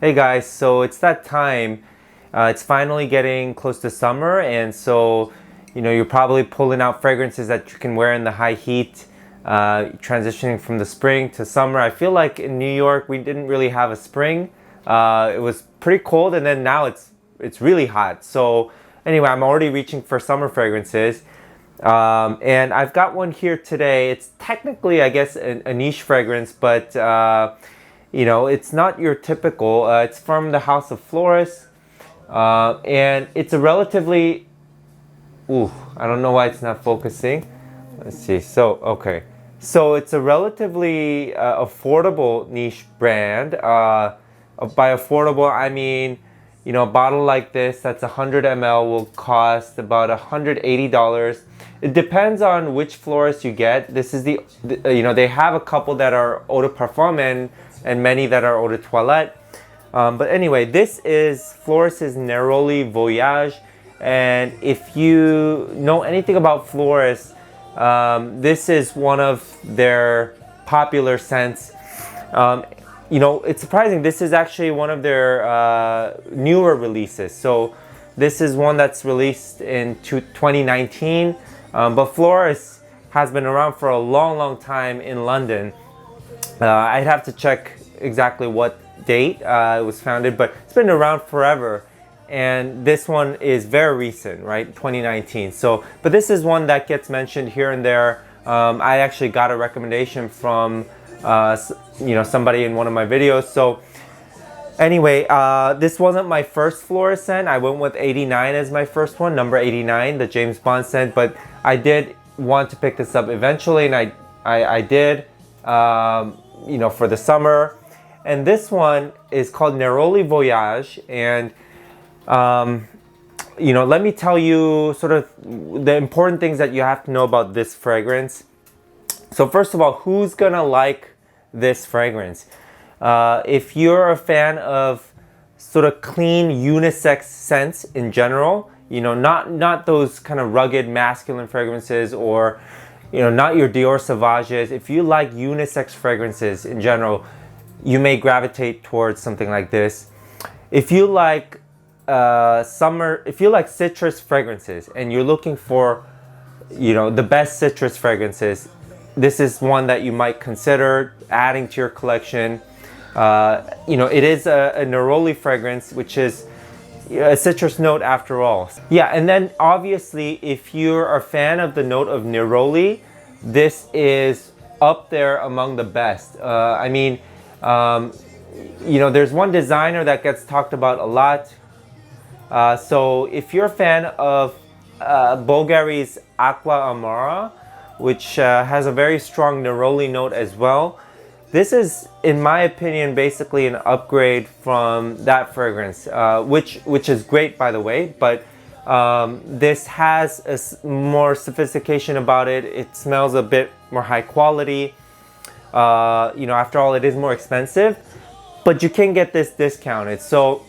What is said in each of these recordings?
Hey guys, so it's that time. It's finally getting close to summer, and so you're probably pulling out fragrances that you can wear in the high heat, transitioning from the spring to summer. I feel like in New York we didn't really have a spring. It was pretty cold, and then now it's really hot. So anyway, I'm already reaching for summer fragrances, and I've got one here today. It's technically, I guess, a niche fragrance, but it's not your typical. It's from the house of Floris, and it's a relatively. Ooh, I don't know why it's not focusing. Let's see. So it's a relatively affordable niche brand. By affordable, I mean, a bottle like this that's 100 ml will cost about $180. It depends on which florist you get. This is they have a couple that are eau de parfum and many that are eau de toilette. But anyway, this is Floris's Neroli Voyage. And if you know anything about Floris, this is one of their popular scents. It's surprising. This is actually one of their newer releases. So this is one that's released in 2019. But Floris has been around for a long, long time in London. I'd have to check exactly what date it was founded, but it's been around forever. And this one is very recent, right? 2019. But this is one that gets mentioned here and there. I actually got a recommendation from, somebody in one of my videos. So anyway, this wasn't my first Floris scent. I went with 89 as my first one, number 89, the James Bond scent. But I did want to pick this up eventually, and I did, for the summer. And this one is called Neroli Voyage. And let me tell you sort of the important things that you have to know about this fragrance. So first of all, who's gonna like this fragrance? If you're a fan of sort of clean unisex scents in general, not those kind of rugged masculine fragrances, or not your Dior Sauvages. If you like unisex fragrances in general, you may gravitate towards something like this. If you like citrus fragrances and you're looking for the best citrus fragrances, this is one that you might consider adding to your collection. It is a neroli fragrance, which is a citrus note after all. Yeah, and then obviously if you're a fan of the note of neroli, this is up there among the best. There's one designer that gets talked about a lot. So if you're a fan of Bvlgari's Aqva Amara, which has a very strong neroli note as well, this is, in my opinion, basically an upgrade from that fragrance, which is great, by the way. But this has more sophistication about it. It smells a bit more high quality. After all, it is more expensive, but you can get this discounted. So,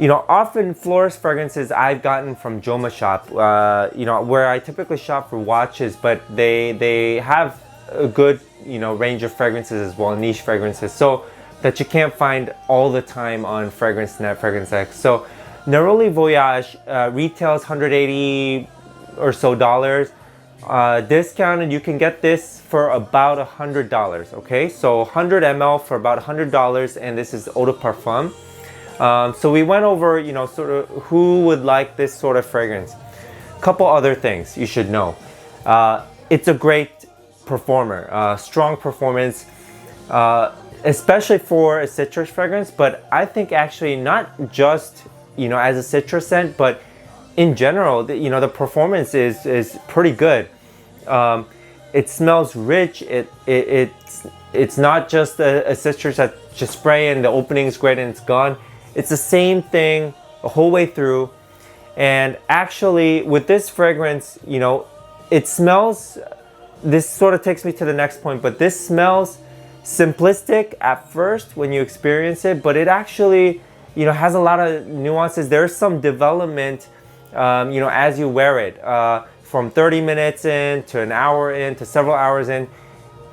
often florist fragrances I've gotten from Joma Shop, where I typically shop for watches, but they have a good, range of fragrances as well, niche fragrances, so that you can't find all the time on FragranceNet, FragranceX. So, Neroli Voyage retails $180 or so. Discounted, you can get this for about $100. Okay, so 100 ml for about $100, and this is eau de parfum. So we went over, sort of who would like this sort of fragrance. Couple other things you should know. It's a great performer, strong performance, especially for a citrus fragrance. But I think actually not just as a citrus scent, but in general, the performance is pretty good. It smells rich. It's not just a citrus that just spray and the opening is great and it's gone. It's the same thing the whole way through. And actually, with this fragrance, it smells. This sort of takes me to the next point, but this smells simplistic at first when you experience it, but it actually, has a lot of nuances. There's some development, as you wear it, from 30 minutes in to an hour in to several hours in.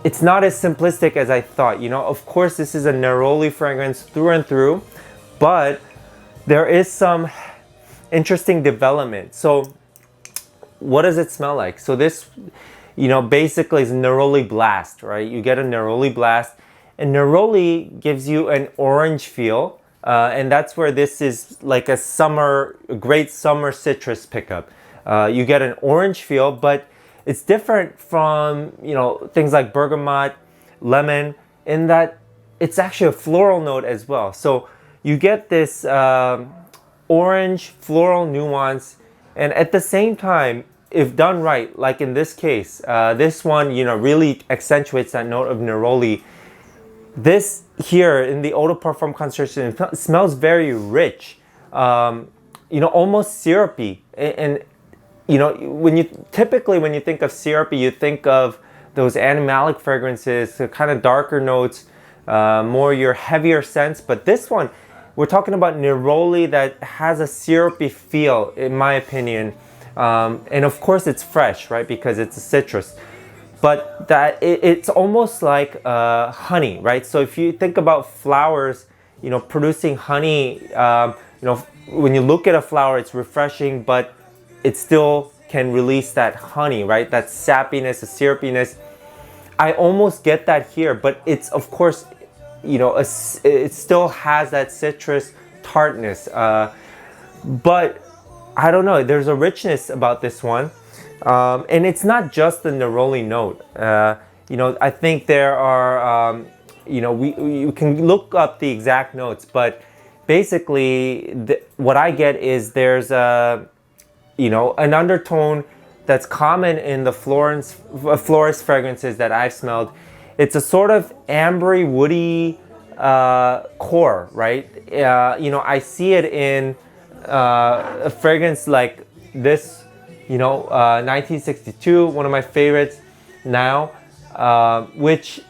it's not as simplistic as I thought. You know, of course, this is a neroli fragrance through and through, but there is some interesting development. So what does it smell like? So this, you know, basically is neroli blast, right? You get a neroli blast, and neroli gives you an orange feel, and that's where this is like a great summer citrus pickup. You get an orange feel, but it's different from, you know, things like bergamot, lemon, in that it's actually a floral note as well. So you get this orange floral nuance, and at the same time, if done right, like in this case, this one, you know, really accentuates that note of neroli. This here in the eau de parfum concentration, it smells very rich, you know, almost syrupy. And you know, when you think of syrupy, you think of those animalic fragrances, the kind of darker notes, more your heavier scents. But this one, we're talking about neroli that has a syrupy feel, in my opinion. And of course, it's fresh, right? Because it's a citrus. But it's almost like honey, right? So if you think about flowers, you know, producing honey, you know, when you look at a flower, it's refreshing, but it still can release that honey, right? That sappiness, the syrupiness. I almost get that here, but it's, of course, you know, it still has that citrus tartness. But I don't know, there's a richness about this one. And it's not just the neroli note. You know, I think there are, you know, you can look up the exact notes, but basically what I get is there's a, you know, an undertone that's common in the Floris fragrances that I've smelled. It's a sort of ambery, woody core, right? You know, I see it in a fragrance like this, you know, 1962, one of my favorites now, which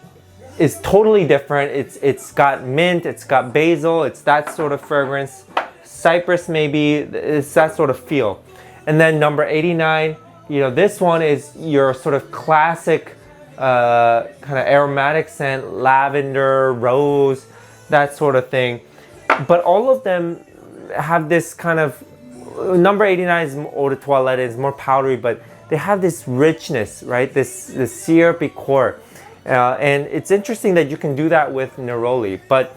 is totally different. It's got mint, it's got basil, it's that sort of fragrance. Cypress maybe, it's that sort of feel. And then number 89, you know, this one is your sort of classic kind of aromatic scent, lavender, rose, that sort of thing. But all of them have this kind of, number 89 is eau de toilette, is more powdery, but they have this richness, right? This syrupy core. And it's interesting that you can do that with neroli. But,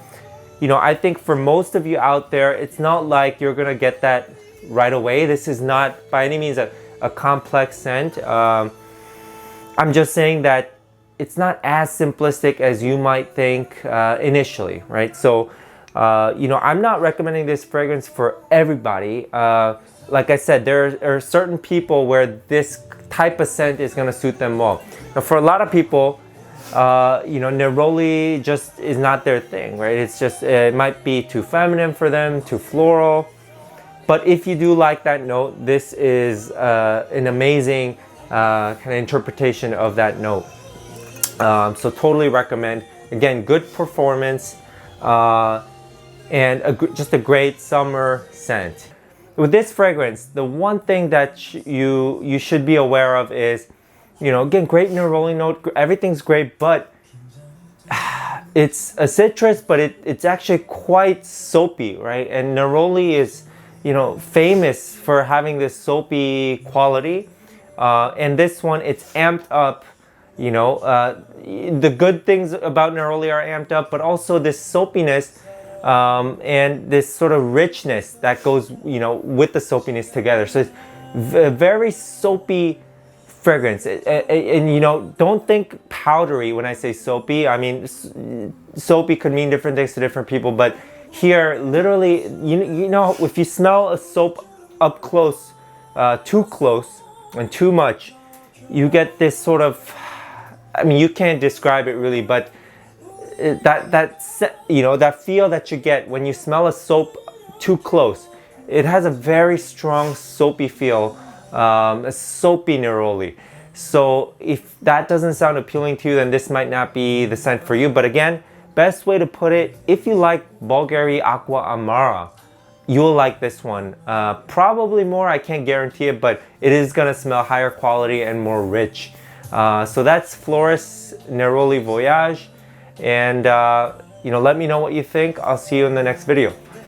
you know, I think for most of you out there, it's not like you're gonna get that right away. This is not by any means a complex scent. I'm just saying that it's not as simplistic as you might think initially, right? So, you know, I'm not recommending this fragrance for everybody. Like I said, there are certain people where this type of scent is gonna suit them well. Now, for a lot of people, you know, neroli just is not their thing, right? It's just, it might be too feminine for them, too floral. But if you do like that note, this is an amazing kind of interpretation of that note. So totally recommend. Again, good performance and just a great summer scent. With this fragrance, the one thing that you should be aware of is, you know, again, great neroli note, everything's great, but it's a citrus, but it's actually quite soapy, right? And neroli is, you know, famous for having this soapy quality. And this one, it's amped up, you know, the good things about neroli are amped up, but also this soapiness and this sort of richness that goes, you know, with the soapiness together. So it's a very soapy fragrance. And you know, don't think powdery when I say soapy. I mean, soapy could mean different things to different people, but here, literally, you know, if you smell a soap up close, too close and too much, you get this sort of, I mean, you can't describe it really, but you know, that feel that you get when you smell a soap too close, it has a very strong soapy feel, a soapy neroli. So if that doesn't sound appealing to you, then this might not be the scent for you. But again, best way to put it, if you like Bvlgari Aqva Amara, you'll like this one. Probably more, I can't guarantee it, but it is gonna smell higher quality and more rich. So that's Floris Neroli Voyage. And, let me know what you think. I'll see you in the next video.